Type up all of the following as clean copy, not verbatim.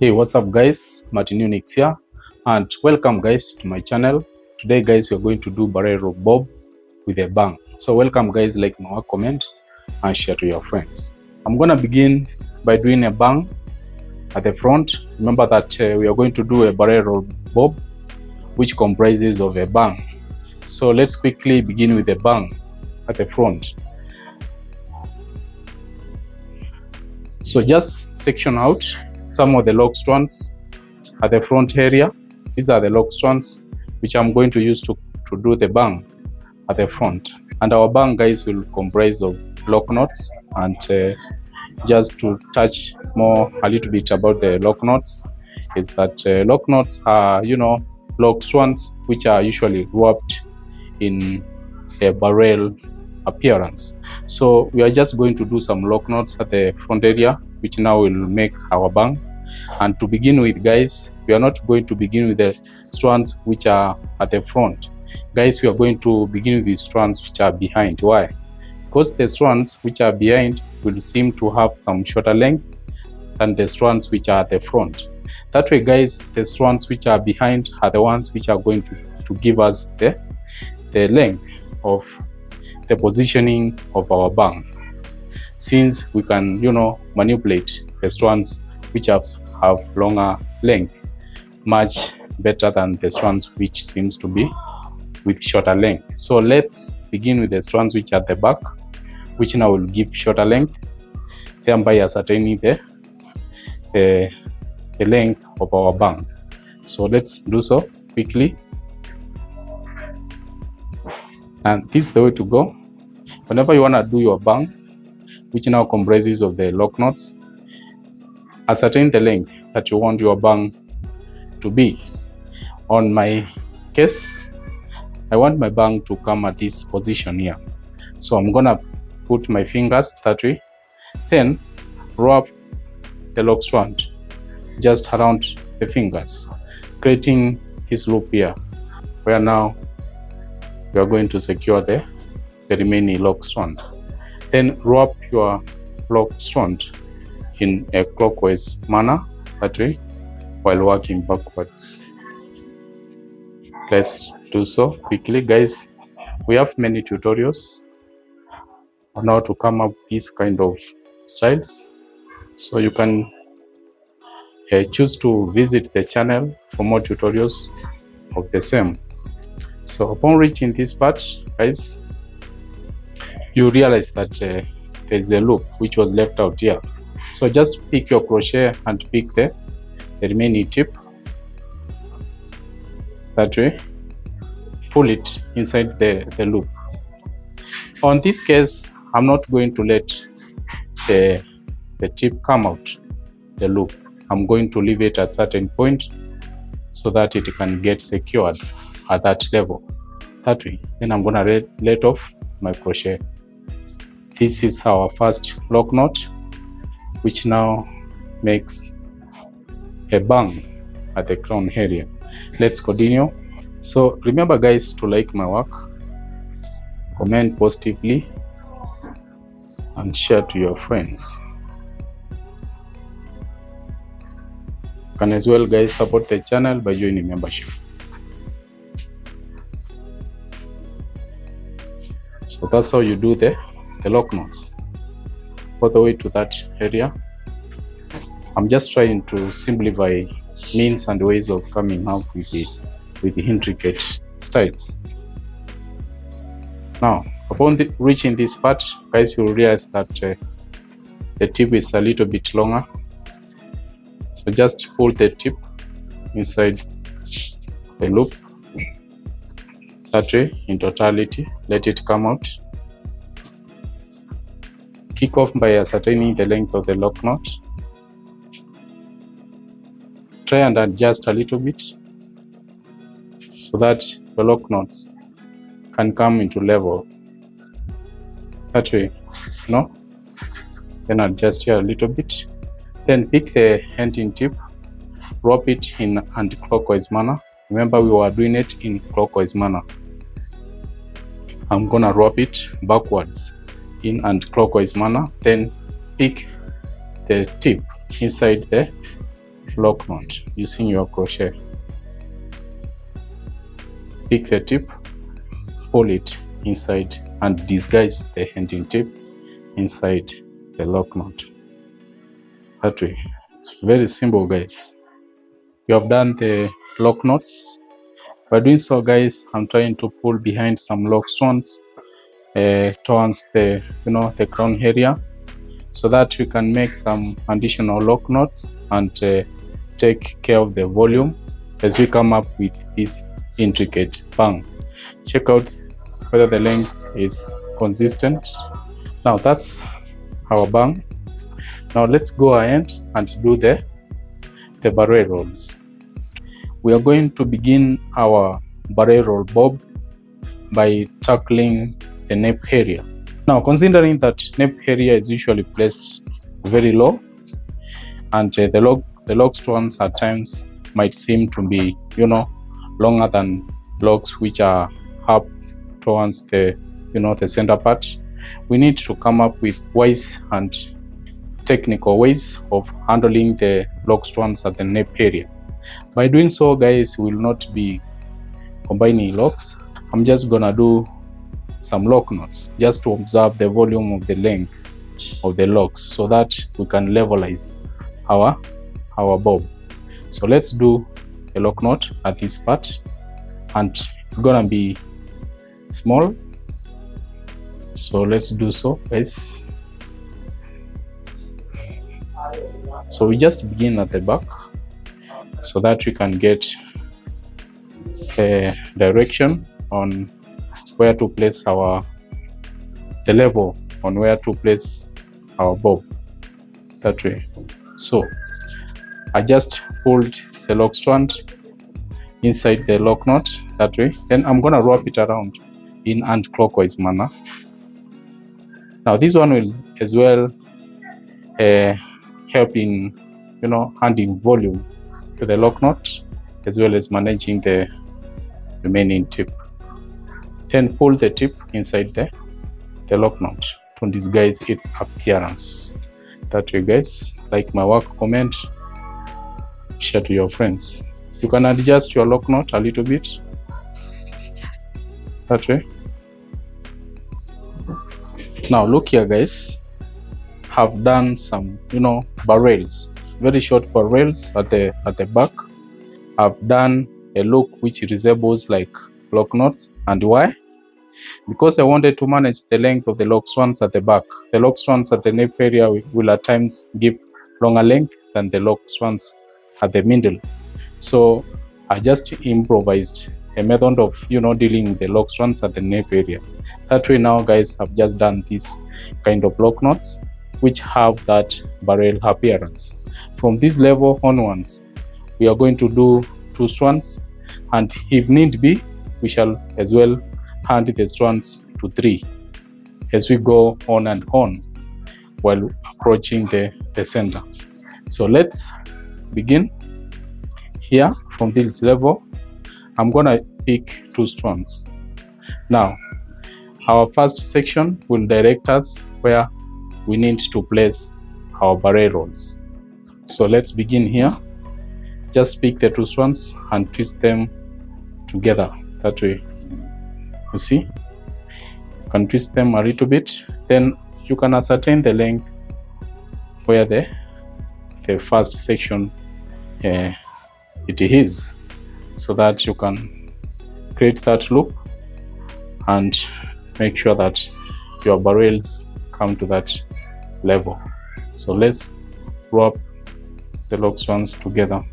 Hey, what's up guys, Martin Unix here, and welcome guys to my channel. Today guys, we're going to do barrel bob with a bang. So welcome guys, like my comment and share to your friends. I'm gonna begin by doing a bang at the front. Remember that we are going to do a barrel bob which comprises of a bang. So let's quickly begin with a bang at the front. So just section out some of the lock strands at the front area. These are the lock strands which I'm going to use to do the bang at the front. And our bang guys will comprise of lock knots. And just to touch more a little bit about the lock knots is that lock knots are, lock strands which are usually wrapped in a barrel appearance. So we are just going to do some lock knots at the front area, which now will make our bang. And to begin with guys, we are not going to begin with the strands which are at the front. Guys, we are going to begin with the strands which are behind. Why? Because the strands which are behind will seem to have some shorter length than the strands which are at the front. That way guys, the strands which are behind are the ones which are going to give us the length of the positioning of our bang, since we can manipulate the strands which have longer length much better than the strands which seems to be with shorter length. So let's begin with the strands which are at the back, which now will give shorter length, thereby ascertaining the length of our bang. So let's do so quickly. And this is the way to go. Whenever you want to do your bang, which now comprises of the lock knots, ascertain the length that you want your bang to be. On my case, I want my bang to come at this position here. So I'm gonna put my fingers that way, then wrap the lock strand just around the fingers, creating this loop here, where now we are going to secure the remaining lock strand. Then wrap your lock strand in a clockwise manner, that way, while working backwards. Let's do so quickly guys. We have many tutorials on how to come up with these kind of styles, so you can choose to visit the channel for more tutorials of the same. So upon reaching this part guys, you realize that there's a loop which was left out here. So just pick your crochet and pick the remaining tip, that way, pull it inside the loop. On this case, I'm not going to let the tip come out the loop. I'm going to leave it at a certain point so that it can get secured at that level, that way. Then I'm gonna let off my crochet. This is our first lock knot, which now makes a bang at the crown area. Let's continue. So remember guys to like my work, comment positively, and share to your friends. You can as well guys support the channel by joining membership. So that's how you do the lock knots all the way to that area. I'm just trying to simplify means and ways of coming up with the intricate styles. Now upon reaching this part guys, you'll realize that the tip is a little bit longer. So just pull the tip inside the loop, that way, in totality. Let it come out. Kick off by ascertaining the length of the lock knot. Try and adjust a little bit so that the lock knots can come into level, that way, Then adjust here a little bit. Then pick the ending tip, wrap it in anti-clockwise manner. Remember, we were doing it in clockwise manner. I'm gonna wrap it backwards in anti-clockwise manner. Then pick the tip inside the lock knot using your crochet. Pick the tip, pull it inside and disguise the ending tip inside the lock knot. That way. It's very simple, guys. You have done the lock knots. By doing so, guys, I'm trying to pull behind some lock strands towards the the crown area, so that we can make some additional lock knots and take care of the volume as we come up with this intricate bang. Check out whether the length is consistent. Now that's our bang. Now let's go ahead and do the barrel rolls. We are going to begin our barrel roll bob by tackling the nape area. Now, considering that nape area is usually placed very low, and the lock strands at times might seem to be longer than locks which are up towards the the center part, we need to come up with wise and technical ways of handling the lock strands at the nape area. By doing so, guys, we will not be combining locks. I'm just gonna do some lock knots just to observe the volume of the length of the locks so that we can levelize our bob. So let's do a lock knot at this part, and it's gonna be small. So let's do so, guys. So we just begin at the back so that we can get a direction on where to place the level on where to place our bob, that way. So I just pulled the lock strand inside the lock knot that way. Then I'm gonna wrap it around in anti-clockwise manner. Now this one will as well help in handing volume to the lock knot as well as managing the remaining tip. Then pull the tip inside the lock knot to disguise its appearance. That way, guys. Like my work, comment, share to your friends. You can adjust your lock knot a little bit. That way. Now look here, guys. Have done some barrels, very short barrels at the back. I've done a look which resembles like lock knots. And why? Because I wanted to manage the length of the lock strands at the back. The lock strands at the nape area will at times give longer length than the lock strands at the middle. So I just improvised a method of dealing with the lock strands at the nape area. That way now, guys, I've just done this kind of lock knots which have that barrel appearance. From this level onwards, we are going to do 2 strands, and if need be, we shall as well hand the strands to 3 as we go on and on while approaching the center. So let's begin here. From this level, I'm gonna pick 2 strands. Now our first section will direct us where we need to place our barrel rolls. So let's begin here. Just pick the 2 strands and twist them together that way. You see, you can twist them a little bit, then you can ascertain the length where the first section it is, so that you can create that loop and make sure that your barrels come to that level. So let's wrap the lock strands together.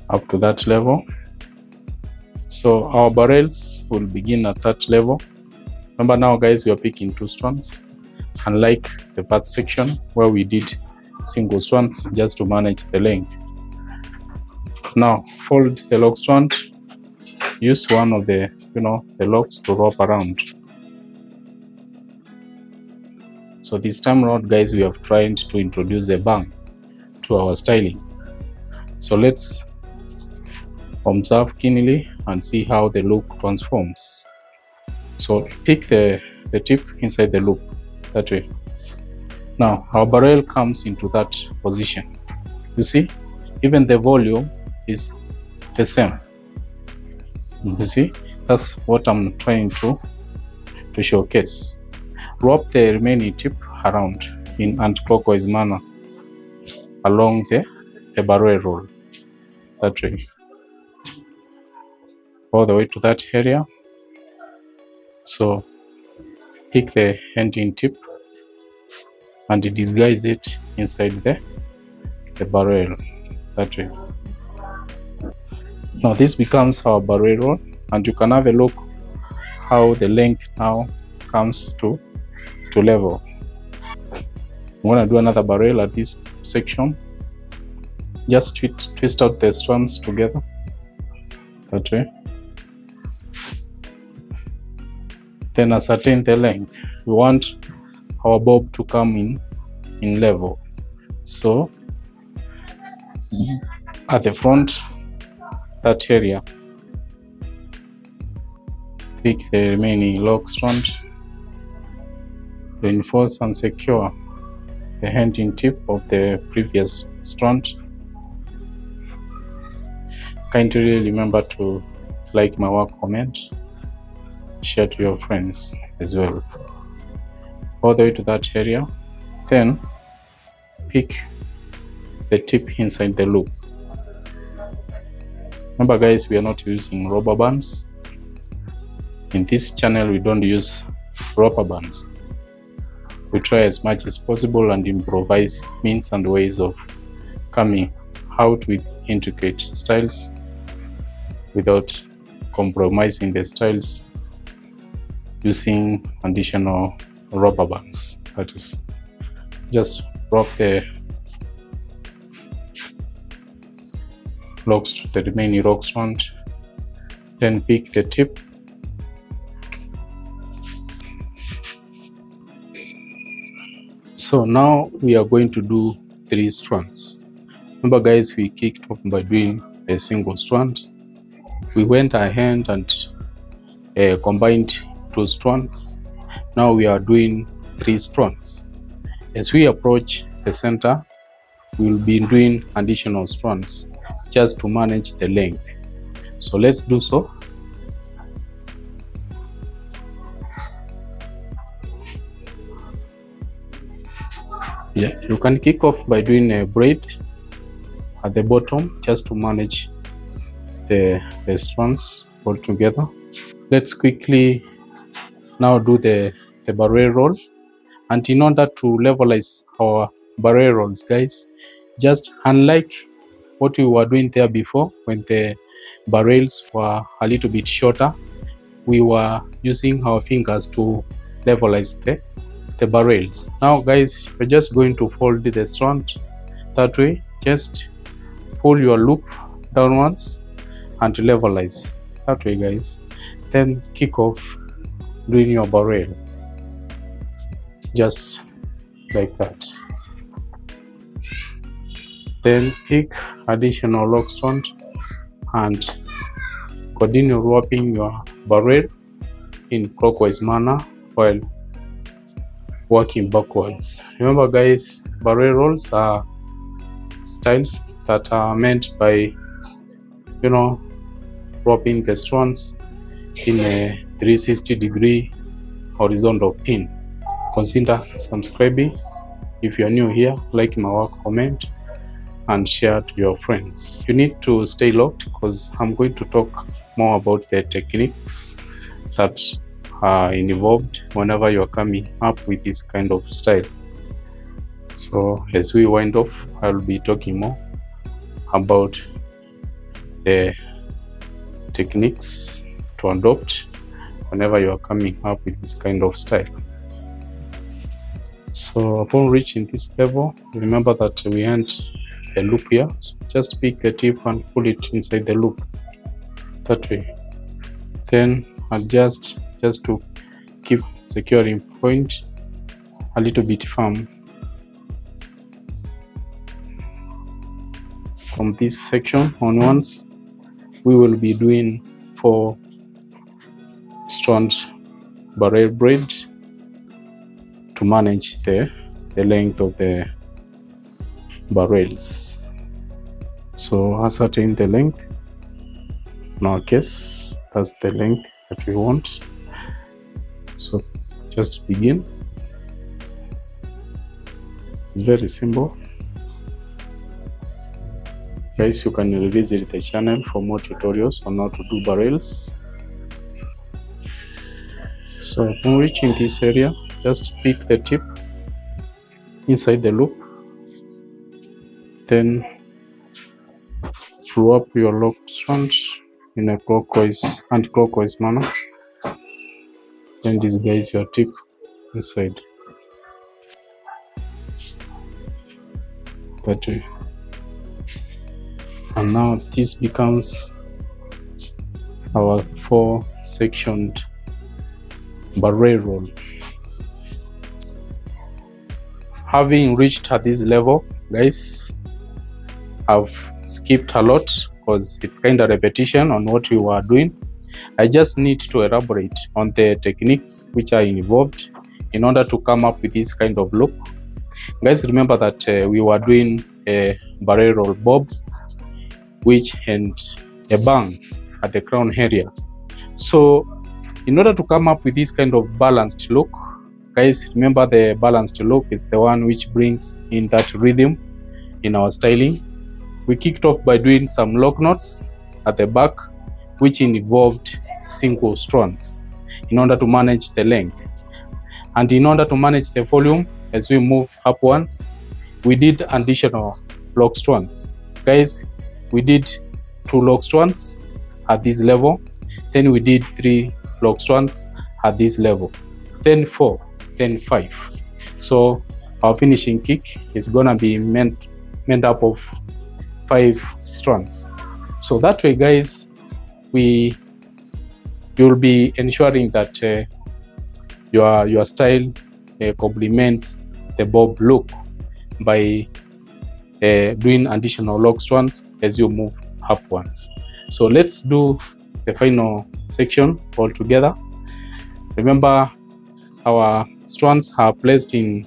Up to that level. So our barrels will begin at that level. Remember now, guys, we are picking 2 strands, unlike the first section where we did single strands just to manage the length. Now fold the lock strand, use one of the the locks to wrap around. So this time around, guys, we have tried to introduce a bang to our styling. So let's observe keenly and see how the loop transforms. So pick the tip inside the loop that way. Now our barrel comes into that position. You see, even the volume is the same. You see, that's what I'm trying to showcase. Wrap the remaining tip around in anti-clockwise manner along the barrel roll that way, all the way to that area. So pick the ending tip and disguise it inside the barrel that way. Now this becomes our barrel roll, and you can have a look how the length now comes to level. I'm going to do another barrel at this section. Just twist out the strands together that way. Then ascertain the length. We want our bob to come in level. So at the front, that area, pick the remaining lock strand, reinforce and secure the ending tip of the previous strand. Kindly remember to like my work, comment, share to your friends as well, all the way to that area. Then pick the tip inside the loop. Remember guys, we are not using rubber bands. In this channel we don't use rubber bands. We try as much as possible and improvise means and ways of coming out with intricate styles without compromising the styles using additional rubber bands. That is, just wrap the locks to the remaining lock strand, then pick the tip. So now we are going to do 3 strands. Remember guys, we kicked off by doing a single strand. We went ahead and combined 2 strands. Now we are doing 3 strands. As we approach the center, we will be doing additional strands just to manage the length. So let's do so. Yeah, you can kick off by doing a braid at the bottom just to manage the strands all together. Let's quickly now do the barrel roll. And in order to levelize our barrel rolls, guys, just unlike what we were doing there before when the barrels were a little bit shorter, we were using our fingers to levelize the barrels. Now guys, we're just going to fold the strand that way. Just pull your loop downwards and levelize that way guys. Then kick off doing your barrel just like that. Then pick additional lock strand and continue wrapping your barrel in clockwise manner while working backwards. Remember guys, barrel rolls are styles that are meant by, you know, wrapping the strands in a 360-degree horizontal pin. Consider subscribing if you are new here, like my work, comment and share to your friends. You need to stay locked because I'm going to talk more about the techniques that are involved whenever you are coming up with this kind of style. So as we wind off, I'll be talking more about the techniques to adopt whenever you are coming up with this kind of style. So upon reaching this level, remember that we end the loop here. So just pick the tip and pull it inside the loop that way. Then adjust just to keep securing point a little bit firm. From this section onwards, we will be doing 4-strand barrel braid to manage the length of the barrels. So ascertain the length. In our case, that's the length that we want. So just begin. It's very simple. Guys, you can revisit the channel for more tutorials on how to do barrels. So upon reaching this area, just pick the tip inside the loop, then flow up your lock strand in a clockwise and clockwise manner. Then disguise your tip inside that way. And now this becomes our 4-sectioned barrel roll. Having reached at this level, guys, I've skipped a lot because it's kind of repetition on what we were doing. I just need to elaborate on the techniques which are involved in order to come up with this kind of look. Guys, remember that we were doing a barrel roll bob, which and a bang at the crown area. So in order to come up with this kind of balanced look, guys, remember the balanced look is the one which brings in that rhythm in our styling. We kicked off by doing some lock knots at the back, which involved single strands in order to manage the length. And in order to manage the volume, as we move upwards, we did additional lock strands. Guys, we did 2 lock strands at this level, then we did 3 lock strands at this level, then 4, then 5. So our finishing kick is gonna be made up of 5 strands. So that way, guys, you'll be ensuring that your style complements the bob look by doing additional lock strands as you move upwards. So let's do the final section all together. Remember, our strands are placed in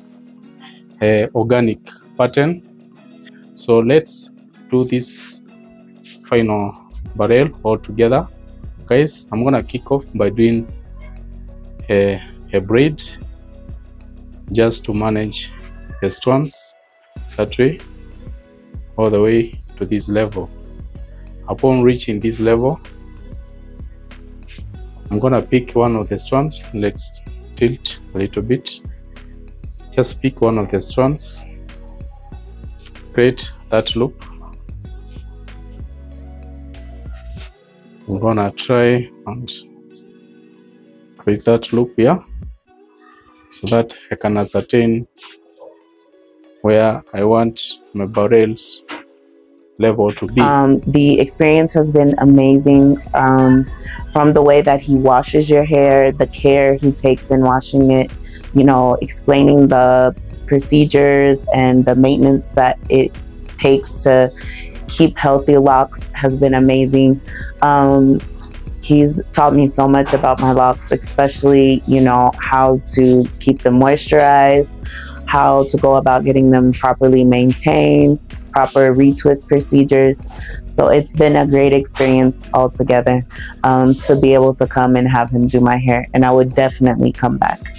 a organic pattern. So let's do this final barrel all together. Guys, I'm gonna kick off by doing a braid just to manage the strands that way all the way to this level. Upon reaching this level, I'm gonna pick one of the strands. Let's tilt a little bit. Just pick one of the strands, create that loop. I'm gonna try and create that loop here so that I can ascertain where I want my barrels level to be. The experience has been amazing, from the way that he washes your hair, the care he takes in washing it, you know, explaining the procedures and the maintenance that it takes to keep healthy locks has been amazing. He's taught me so much about my locks, especially, you know, how to keep them moisturized, how to go about getting them properly maintained, proper retwist procedures. So it's been a great experience altogether, to be able to come and have him do my hair, and I would definitely come back.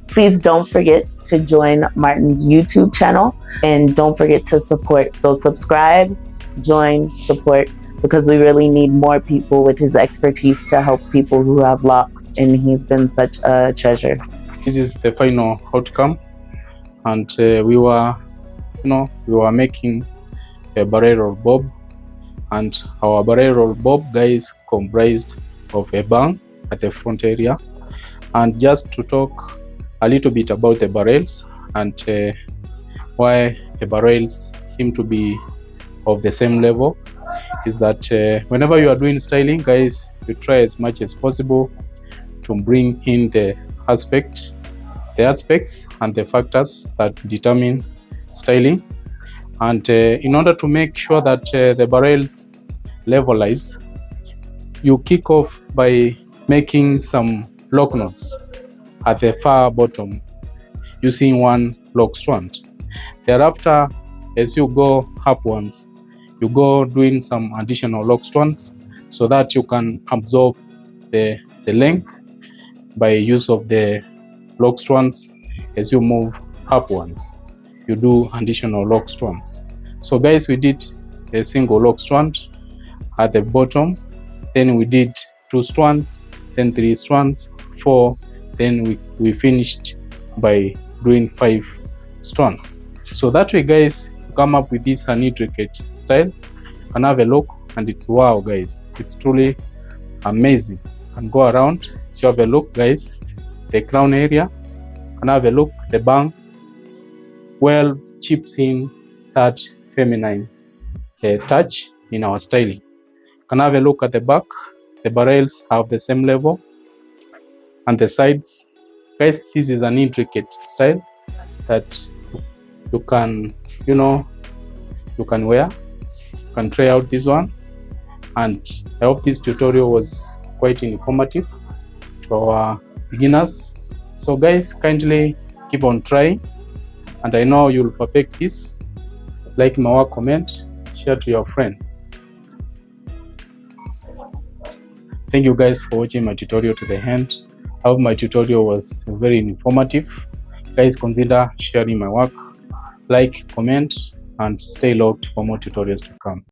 Please don't forget to join Martin's YouTube channel, and don't forget to support. So subscribe, join, support, because we really need more people with his expertise to help people who have locks, and he's been such a treasure. This is the final outcome, and we were making a barrel roll bob, and our barrel roll bob, guys, comprised of a bang at the front area. And just to talk a little bit about the barrels and why the barrels seem to be of the same level, is that whenever you are doing styling, guys, you try as much as possible to bring in the aspects and the factors that determine styling. And in order to make sure that the barrels levelize, you kick off by making some lock knots at the far bottom using one lock strand. Thereafter, as you go upwards, you go doing some additional lock strands so that you can absorb the length by use of the lock strands. As you move upwards, you do additional lock strands. So guys, we did a single lock strand at the bottom, then we did 2 strands, then 3 strands, 4, then we finished by doing 5 strands. So that way guys, you come up with this an intricate style. You can have a look, and it's wow guys, it's truly amazing. You can go around, so you have a look guys, the crown area. You can have a look, the bang well chips in that feminine touch in our styling. You can have a look at the back, the barrels have the same level, and the sides. Guys, this is an intricate style that you can, you can wear. You can try out this one, and I hope this tutorial was quite informative to our beginners. So guys, kindly keep on trying, and I know you'll perfect this. Like my work, comment, share to your friends. Thank you guys for watching my tutorial to the end. I hope my tutorial was very informative. Guys, consider sharing my work, like, comment, and stay locked for more tutorials to come.